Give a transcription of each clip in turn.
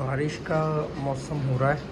बारिश का मौसम हो रहा है।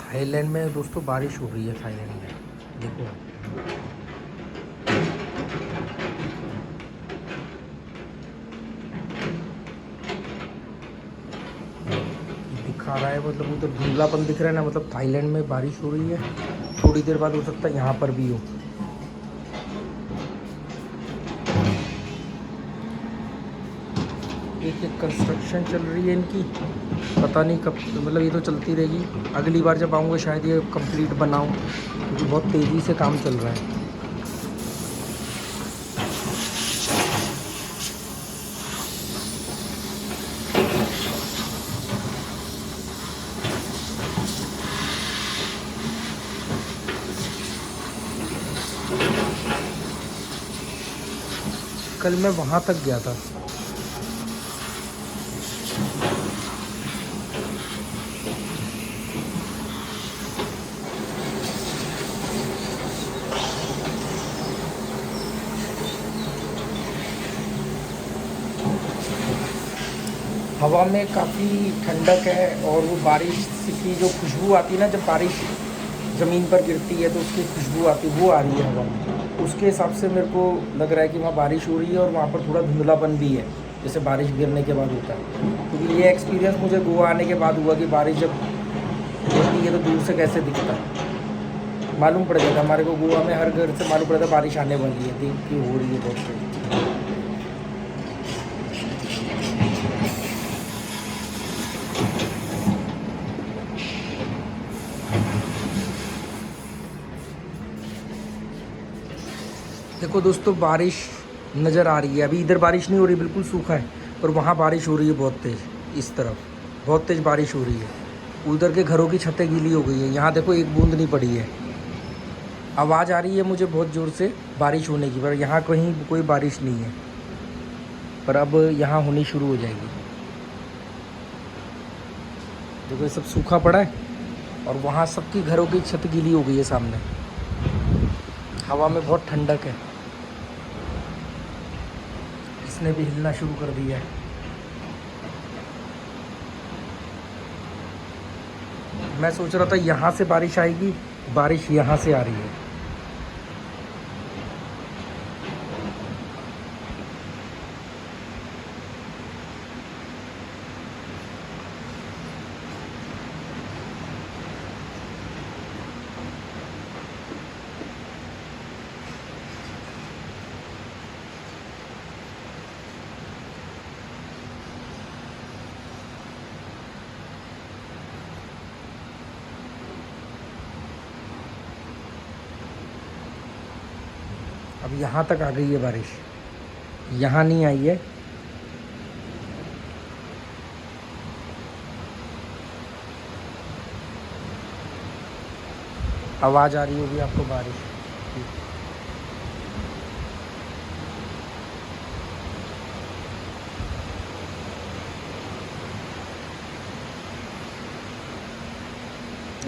थाईलैंड में दोस्तों बारिश हो रही है। थाईलैंड में देखो, दिखा रहा है, मतलब उधर धुंधलापन दिख रहा है ना, मतलब थाईलैंड में बारिश हो रही है। थोड़ी देर बाद हो सकता है यहाँ पर भी हो। एक एक कंस्ट्रक्शन चल रही है इनकी, पता नहीं कब, मतलब ये तो चलती रहेगी। अगली बार जब आऊँगा शायद ये कंप्लीट बनाऊँ, क्योंकि बहुत तेज़ी से काम चल रहा है। कल मैं वहाँ तक गया था। हवा में काफ़ी ठंडक है, और वो बारिश की जो खुशबू आती है ना, जब बारिश ज़मीन पर गिरती है तो उसकी खुशबू आती है, वो आ रही है हवा में। उसके हिसाब से मेरे को लग रहा है कि वहाँ बारिश हो रही है, और वहाँ पर थोड़ा धुंधलापन भी है, जैसे बारिश गिरने के बाद होता है। क्योंकि ये एक्सपीरियंस मुझे गोवा आने के बाद हुआ कि बारिश जब होती है तो दूर से कैसे दिखता है, मालूम पड़ जाता। हमारे को गोवा में हर घर से मालूम पड़ता बारिश आने वाली है, देख के हो रही है बहुत तेज। देखो दोस्तों, बारिश नज़र आ रही है। अभी इधर बारिश नहीं हो रही, बिल्कुल सूखा है, और वहाँ बारिश हो रही है बहुत तेज़। इस तरफ बहुत तेज़ बारिश हो रही है। उधर के घरों की छतें गीली हो गई है। यहाँ देखो एक बूंद नहीं पड़ी है। आवाज़ आ रही है मुझे बहुत ज़ोर से बारिश होने की, पर यहाँ कहीं कोई बारिश नहीं है। पर अब यहाँ होनी शुरू हो जाएगी। देखो ये सब सूखा पड़ा है, और वहाँ सबकी घरों की छत गीली हो गई है सामने। हवा में बहुत ठंडक है। इसने भी हिलना शुरू कर दिया है। मैं सोच रहा था यहाँ से बारिश आएगी, बारिश यहाँ से आ रही है। अब यहाँ तक आ गई है बारिश, यहाँ नहीं आई है। आवाज़ आ रही होगी आपको बारिश की।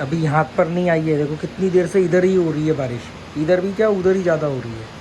अभी यहाँ पर नहीं आई है। देखो कितनी देर से इधर ही हो रही है बारिश। इधर भी क्या, उधर ही ज़्यादा हो रही है।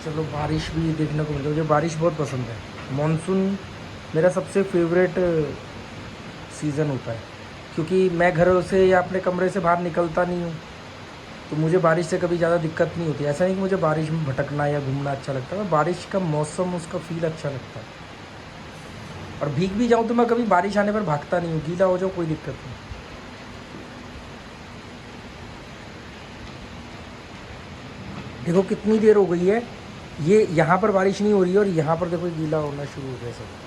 चलो बारिश भी देखने को मिलती है। मुझे बारिश बहुत पसंद है। मॉनसून मेरा सबसे फेवरेट सीज़न होता है, क्योंकि मैं घर से या अपने कमरे से बाहर निकलता नहीं हूँ, तो मुझे बारिश से कभी ज़्यादा दिक्कत नहीं होती। ऐसा नहीं कि मुझे बारिश में भटकना या घूमना अच्छा लगता है, बारिश का मौसम, उसका फील अच्छा लगता है। और भीग भी जाऊँ तो मैं कभी बारिश आने पर भागता नहीं हूँ, गीला हो जाऊँ कोई दिक्कत नहीं। देखो कितनी देर हो गई है, ये यहाँ पर बारिश नहीं हो रही है और यहाँ पर देखो गीला होना शुरू हो गया सब।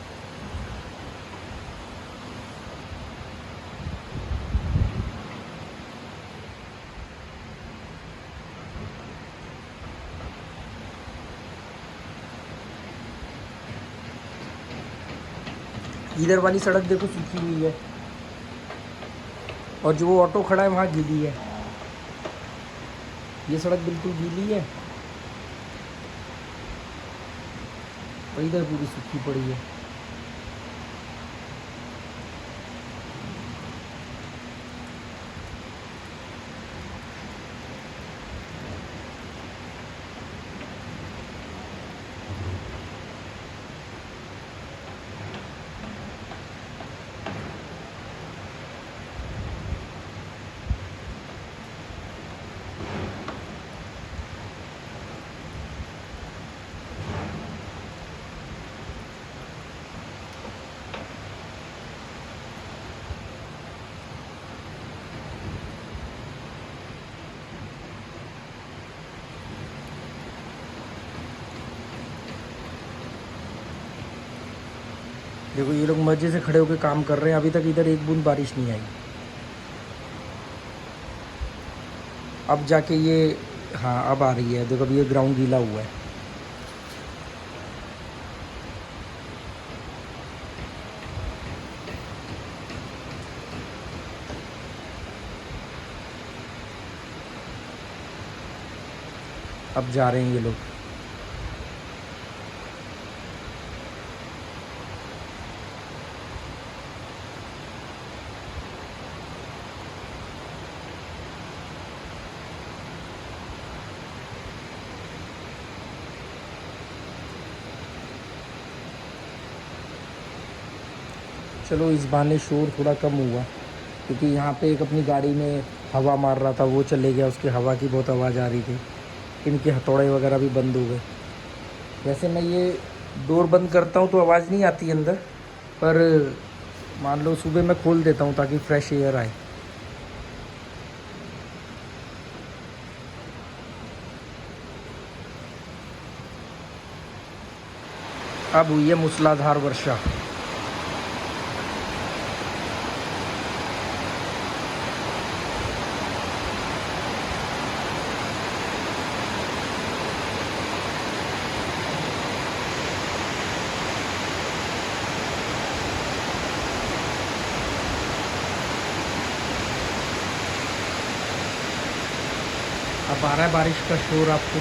इधर वाली सड़क देखो सूखी हुई है और जो वो ऑटो खड़ा है वहाँ गीली है। ये सड़क बिल्कुल गीली है और इधर पूरी सूखी पड़ी है। देखो ये लोग मजे से खड़े होकर काम कर रहे हैं, अभी तक इधर एक बूंद बारिश नहीं आई। अब जाके ये, हाँ अब आ रही है, देखो अभी ये ग्राउंड गीला हुआ है। अब जा रहे हैं ये लोग। चलो इस बहाने शोर थोड़ा कम हुआ, क्योंकि यहाँ पे एक अपनी गाड़ी में हवा मार रहा था, वो चले गया, उसकी हवा की बहुत आवाज़ आ रही थी। इनके हथौड़े वगैरह भी बंद हो गए। वैसे मैं ये डोर बंद करता हूँ तो आवाज़ नहीं आती अंदर, पर मान लो सुबह मैं खोल देता हूँ ताकि फ्रेश एयर आए। अब हुई है मूसलाधार वर्षा। अब आ रहा है बारिश का शोर आपको।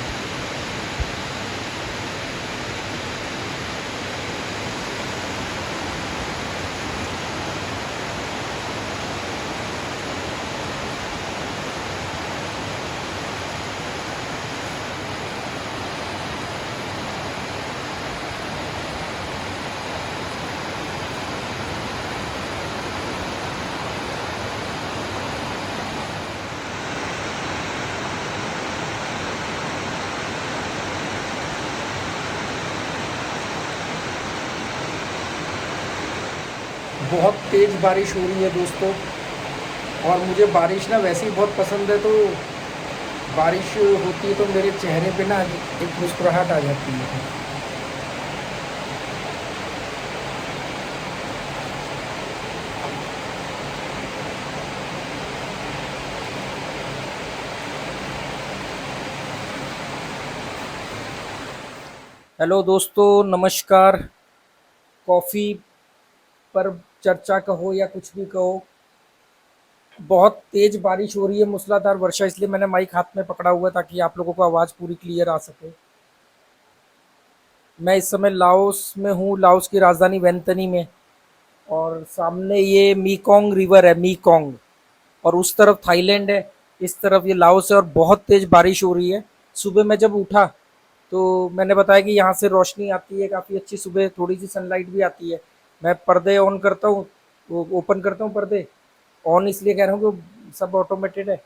बहुत तेज़ बारिश हो रही है दोस्तों, और मुझे बारिश ना वैसे ही बहुत पसंद है, तो बारिश होती है तो मेरे चेहरे पे ना एक मुस्कुराहट आ जाती है। हेलो दोस्तों, नमस्कार। कॉफ़ी पर चर्चा कहो या कुछ भी कहो, बहुत तेज़ बारिश हो रही है, मूसलाधार वर्षा, इसलिए मैंने माइक हाथ में पकड़ा हुआ है ताकि आप लोगों को आवाज़ पूरी क्लियर आ सके। मैं इस समय लाओस में हूँ, लाओस की राजधानी वेंतनी में, और सामने ये मीकोंग रिवर है, मीकोंग, और उस तरफ थाईलैंड है, इस तरफ ये लाओस है, और बहुत तेज़ बारिश हो रही है। सुबह मैं जब उठा तो मैंने बताया कि यहाँ से रोशनी आती है काफ़ी अच्छी, सुबह थोड़ी सी सनलाइट भी आती है। मैं पर्दे ऑन करता हूँ, वो ओपन करता हूँ पर्दे, ऑन इसलिए कह रहा हूँ कि सब ऑटोमेटेड है।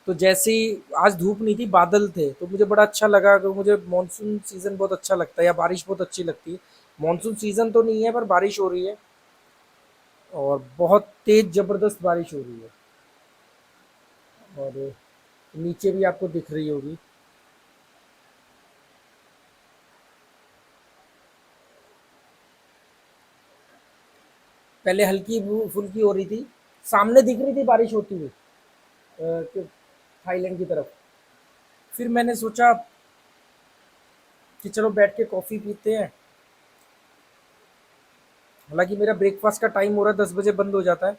तो जैसे ही आज धूप नहीं थी, बादल थे, तो मुझे बड़ा अच्छा लगा, कि मुझे मानसून सीज़न बहुत अच्छा लगता है, या बारिश बहुत अच्छी लगती है। मानसून सीज़न तो नहीं है पर बारिश हो रही है, और बहुत तेज़ ज़बरदस्त बारिश हो रही है, और नीचे भी आपको दिख रही होगी। पहले हल्की फुल्की हो रही थी, सामने दिख रही थी बारिश होती हुई थाईलैंड की तरफ। फिर मैंने सोचा कि चलो बैठ के कॉफ़ी पीते हैं। हालांकि मेरा ब्रेकफास्ट का टाइम हो रहा है, 10 बजे बंद हो जाता है।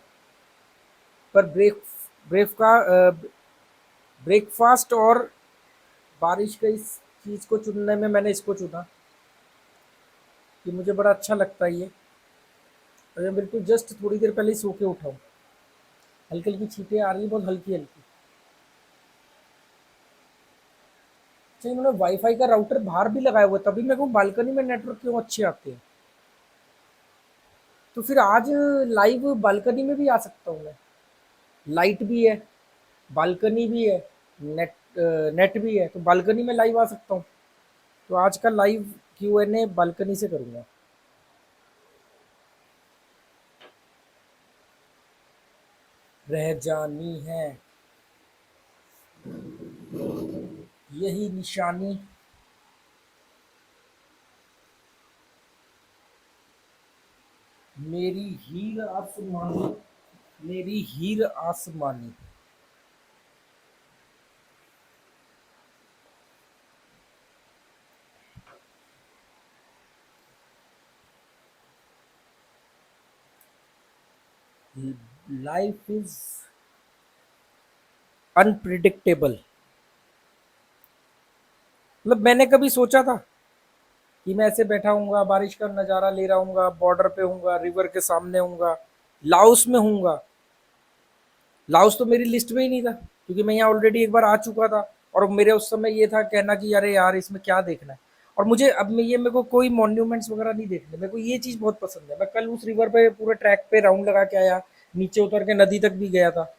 पर ब्रेक का ब्रेकफास्ट और बारिश का इस चीज़ को चुनने में मैंने इसको चुना कि मुझे बड़ा अच्छा लगता है ये। और मैं बिल्कुल जस्ट थोड़ी देर पहले ही सो के उठा हूँ। हल्की हल्की छींटें आ रही है, बहुत हल्की हल्की। अच्छा, इन्होंने वाईफाई का राउटर बाहर भी लगाया हुआ है, तभी मेरे को बालकनी में नेटवर्क क्यों अच्छे आते हैं। तो फिर आज लाइव बालकनी में भी आ सकता हूँ मैं। लाइट भी है, बालकनी भी है, नेट नेट भी है, तो बालकनी में लाइव आ सकता हूँ। तो आज का लाइव Q&A बालकनी से करूँगा। रह जानी है यही निशानी। मेरी हीर आसमानी, मेरी हीर आसमानी। Life is unpredictable. मतलब मैंने कभी सोचा था कि मैं ऐसे बैठा हूँगा, बारिश का नज़ारा ले रहा हूँगा, बॉर्डर पे हूँगा, रिवर के सामने हूँगा, लाओस में हूँगा। लाओस तो मेरी लिस्ट में ही नहीं था, क्योंकि मैं यहाँ ऑलरेडी एक बार आ चुका था। और मेरे उस समय ये था कहना कि अरे यार इसमें क्या देखना है। और मुझे अब मेरे को कोई मॉन्यूमेंट्स वगैरह नहीं देखने, मेरे को ये चीज़ बहुत पसंद है। मैं कल उस रिवर पे पूरे ट्रैक पे राउंड लगा के आया, नीचे उतर के नदी तक भी गया था।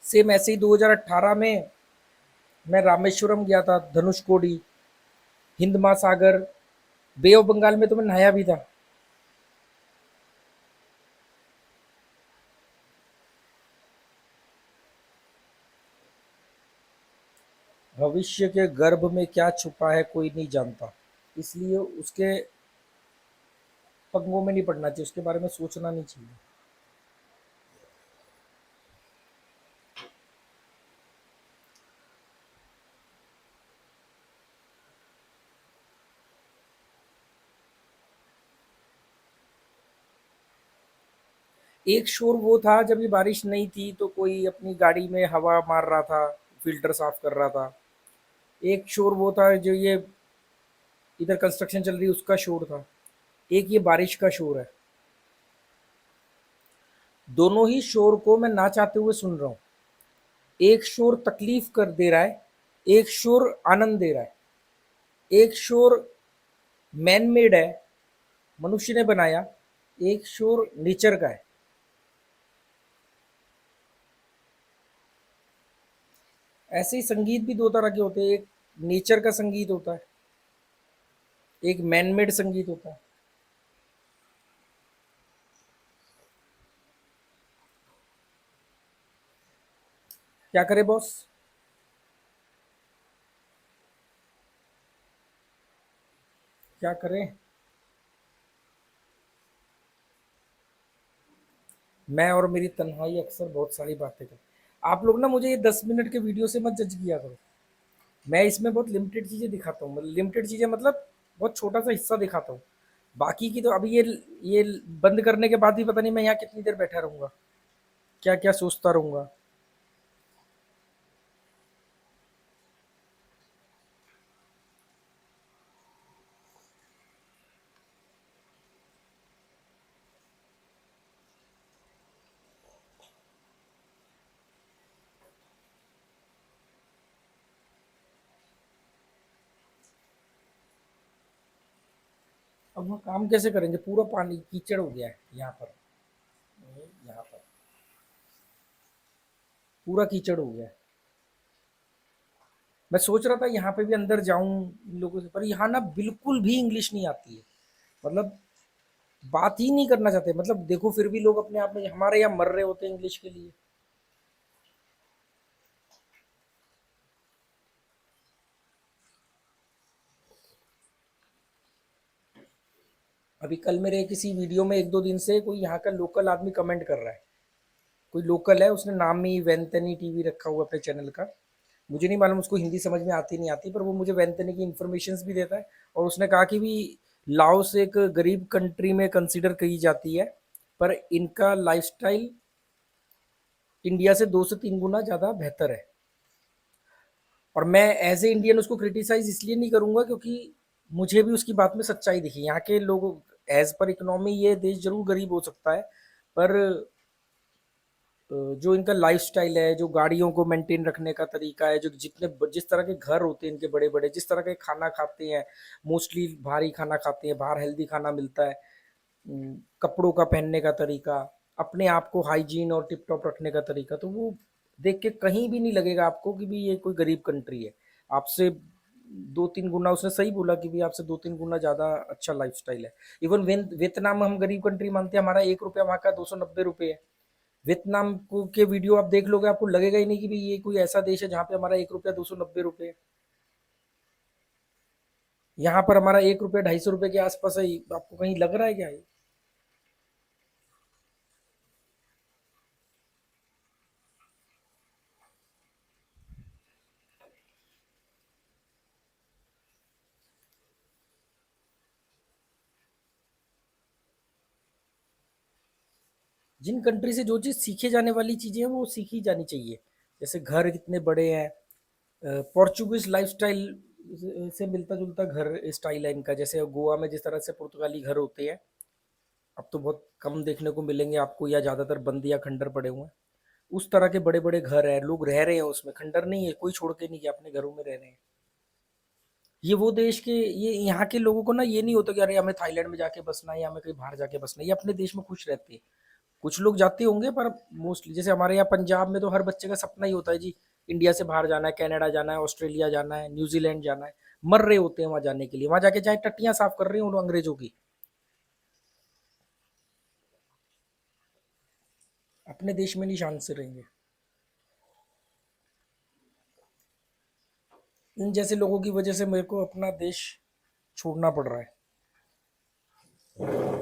सेम ऐसे ही 2018 में मैं रामेश्वरम गया था, धनुषकोडी, हिंद महासागर, बे ऑफ बंगाल में तो मैं नहाया भी था। भविष्य के गर्भ में क्या छुपा है कोई नहीं जानता, इसलिए उसके पंगों में नहीं पड़ना चाहिए, उसके बारे में सोचना नहीं चाहिए। एक शोर वो था जब ये बारिश नहीं थी, तो कोई अपनी गाड़ी में हवा मार रहा था, फिल्टर साफ कर रहा था। एक शोर वो था जो ये इधर कंस्ट्रक्शन चल रही है उसका शोर था। एक ये बारिश का शोर है। दोनों ही शोर को मैं ना चाहते हुए सुन रहा हूँ। एक शोर तकलीफ कर दे रहा है, एक शोर आनंद दे रहा है। एक शोर मैन मेड है, मनुष्य ने बनाया। एक शोर नेचर का है। ऐसे ही संगीत भी दो तरह के होते हैं, एक नेचर का संगीत होता है, एक मैन मेड संगीत होता है। क्या करे बॉस। क्या करें। मैं और मेरी तन्हाई अक्सर बहुत सारी बातें कर। आप लोग ना मुझे ये 10 मिनट के वीडियो से मत जज किया करो। मैं इसमें बहुत लिमिटेड चीज़ें दिखाता हूँ, लिमिटेड चीज़ें मतलब बहुत छोटा सा हिस्सा दिखाता हूँ। बाकी की तो अभी ये बंद करने के बाद भी पता नहीं मैं यहाँ कितनी देर बैठा रहूँगा, क्या क्या सोचता रहूँगा। अब वहाँ काम कैसे करेंगे, पूरा पानी कीचड़ हो गया है यहाँ पर। यहाँ पर पूरा कीचड़ हो गया है। मैं सोच रहा था यहाँ पे भी अंदर जाऊं इन लोगों से, पर यहाँ ना बिल्कुल भी इंग्लिश नहीं आती है। मतलब बात ही नहीं करना चाहते। मतलब देखो फिर भी लोग अपने आप में हमारे यहाँ मर रहे होते हैं इंग्लिश के लिए। अभी कल मेरे किसी वीडियो में एक दो दिन से कोई यहाँ का लोकल आदमी कमेंट कर रहा है, कोई लोकल है, उसने नाम ही वेंतनी टीवी रखा हुआ अपने चैनल का। मुझे नहीं मालूम उसको हिंदी समझ में आती नहीं आती, पर वो मुझे वेंतनी की इन्फॉर्मेशन भी देता है। और उसने कहा कि भी लाओस एक गरीब कंट्री में कंसिडर की जाती है, पर इनका लाइफस्टाइल इंडिया से 2 से 3 गुना ज़्यादा बेहतर है। और मैं एज ए इंडियन उसको क्रिटिसाइज इसलिए नहीं करूंगा क्योंकि मुझे भी उसकी बात में सच्चाई दिखी। यहाँ के लोग एज पर इकोनॉमी ये देश जरूर गरीब हो सकता है, पर जो इनका लाइफस्टाइल है, जो गाड़ियों को मेंटेन रखने का तरीका है, जो जिस तरह के घर होते हैं इनके बड़े बड़े, जिस तरह के खाना खाते हैं, मोस्टली भारी खाना खाते हैं, बाहर हेल्दी खाना मिलता है, कपड़ों का पहनने का तरीका, अपने आप को हाइजीन और टिप टॉप रखने का तरीका, तो वो देख के कहीं भी नहीं लगेगा आपको कि भी ये कोई गरीब कंट्री है। आपसे 2-3 गुना, उसने सही बोला कि भी आपसे 2-3 गुना ज़्यादा अच्छा लाइफस्टाइल है। इवन वियतनाम हम गरीब कंट्री मानते हैं, हमारा 1 रुपया वहाँ का 290 रुपये है। वियतनाम को के वीडियो आप देख लोगे, आपको लगेगा ही नहीं कि भाई ये कोई ऐसा देश है जहाँ पे हमारा 1 रुपया 290 रुपये है। यहाँ पर हमारा 1 रुपया 250 रुपये के आसपास है। आपको कहीं लग रहा है क्या ये? जिन कंट्री से जो चीज़ सीखे जाने वाली चीज़ें हैं वो सीखी जानी चाहिए। जैसे घर कितने बड़े हैं, पोर्चुगीज लाइफस्टाइल से मिलता जुलता घर स्टाइल है इनका। जैसे गोवा में जिस तरह से पुर्तगाली घर होते हैं, अब तो बहुत कम देखने को मिलेंगे आपको, या ज़्यादातर बंद या खंडर पड़े हुए हैं। उस तरह के बड़े बड़े घर हैं, लोग रह रहे हैं उसमें, खंडर नहीं है, कोई छोड़ के नहीं कि अपने घरों में रह रहे हैं। ये वो देश के, ये यहाँ के लोगों को ना ये नहीं होता कि अरे हमें थाईलैंड में जाके बसना है या हमें कहीं बाहर जाके बसना है, ये अपने देश में खुश रहते हैं। कुछ लोग जाते होंगे पर मोस्टली, जैसे हमारे यहाँ पंजाब में तो हर बच्चे का सपना ही होता है जी, इंडिया से बाहर जाना है, कनाडा जाना है, ऑस्ट्रेलिया जाना है, न्यूजीलैंड जाना है। मर रहे होते हैं वहां जाने के लिए, वहां जाके चाहे टट्टियां साफ कर रहे हो उन अंग्रेजों की, अपने देश में नहीं शान से रहेंगे। इन जैसे लोगों की वजह से मेरे को अपना देश छोड़ना पड़ रहा है।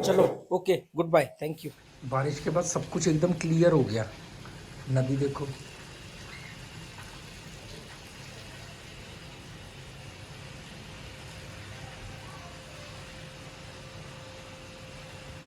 चलो, okay, good bye, thank you. बारिश के बाद सब कुछ एकदम क्लियर हो गया। नदी देखो।